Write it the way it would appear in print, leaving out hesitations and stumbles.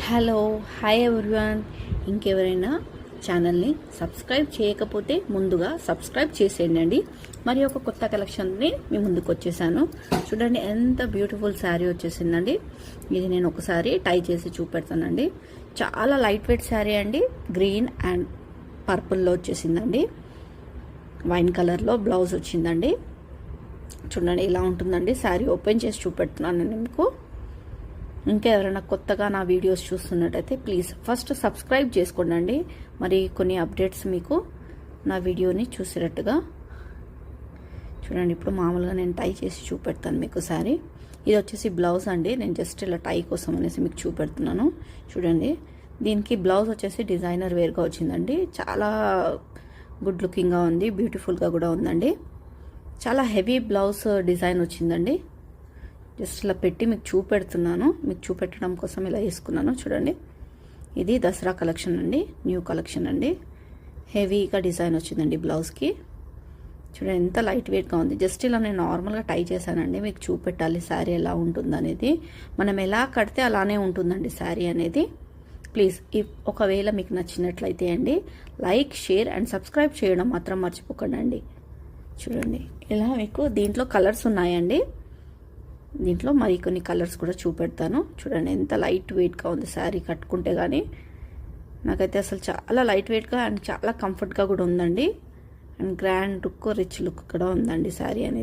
Hello hi everyone. ఇంకెవరైనా ఛానల్ని subscribe చేయకపోతే ముందుగా సబ్స్క్రైబ్ చేసేయండి. మరి ఒక కొత్త కలెక్షన్ని మీ ముందుకు వచ్చేసాను. చూడండి ఎంత బ్యూటిఫుల్ శారీ వచ్చేసిందండి. ఇది నేను ఒకసారి టై చేసి చూపెడతానండి. చాలా లైట్ వెయిట్ శారీ అండి. గ్రీన్ అండ్ పర్పుల్లో వచ్చేసిందండి. వైన్ కలర్లో బ్లౌజ్ వచ్చిందండి. చూడండి ఇలా ఉంటుందండి. శారీ ఓపెన్ చేసి చూపెడుతున్నాను నేను మీకు. ఇంకా ఎవరైనా కొత్తగా నా వీడియోస్ చూస్తున్నట్టయితే ప్లీజ్ ఫస్ట్ సబ్స్క్రైబ్ చేసుకోండి. మరి కొన్ని అప్డేట్స్ మీకు నా వీడియోని చూసేటట్టుగా చూడండి. ఇప్పుడు మామూలుగా నేను టై చేసి చూపెడతాను మీకు శారీ. ఇది వచ్చేసి బ్లౌజ్ అండి. నేను జస్ట్ ఇలా టై కోసం అనేసి మీకు చూపెడుతున్నాను. చూడండి, దీనికి బ్లౌజ్ వచ్చేసి డిజైనర్ వేర్గా వచ్చిందండి. చాలా గుడ్ లుకింగ్గా ఉంది, బ్యూటిఫుల్గా కూడా ఉందండి. చాలా హెవీ బ్లౌజ్ డిజైన్ వచ్చిందండి. జస్ట్ ఇలా పెట్టి మీకు చూపెడుతున్నాను. మీకు చూపెట్టడం కోసం ఇలా వేసుకున్నాను. చూడండి, ఇది దసరా కలెక్షన్ అండి, న్యూ కలెక్షన్ అండి. హెవీగా డిజైన్ వచ్చిందండి బ్లౌజ్కి. చూడండి ఎంత లైట్ వెయిట్గా ఉంది. జస్ట్ ఇలా నేను నార్మల్గా టై చేశానండి. మీకు చూపెట్టాలి శారీ ఎలా ఉంటుంది అనేది. మనం ఎలా కడితే అలానే ఉంటుందండి శారీ అనేది. ప్లీజ్ ఒకవేళ మీకు నచ్చినట్లయితే అండి లైక్, షేర్ అండ్ సబ్స్క్రైబ్ చేయడం మాత్రం మర్చిపోకండి. చూడండి ఇలా మీకు దీంట్లో కలర్స్ ఉన్నాయండి. దీంట్లో మరి కొన్ని కలర్స్ కూడా చూపెడతాను. చూడండి ఎంత లైట్ వెయిట్గా ఉంది శారీ. కట్టుకుంటే కానీ నాకైతే అసలు చాలా లైట్ వెయిట్గా అండ్ చాలా కంఫర్ట్గా కూడా ఉందండి. And grand look, rich look కూడా ఉందండి శారీ అనేది.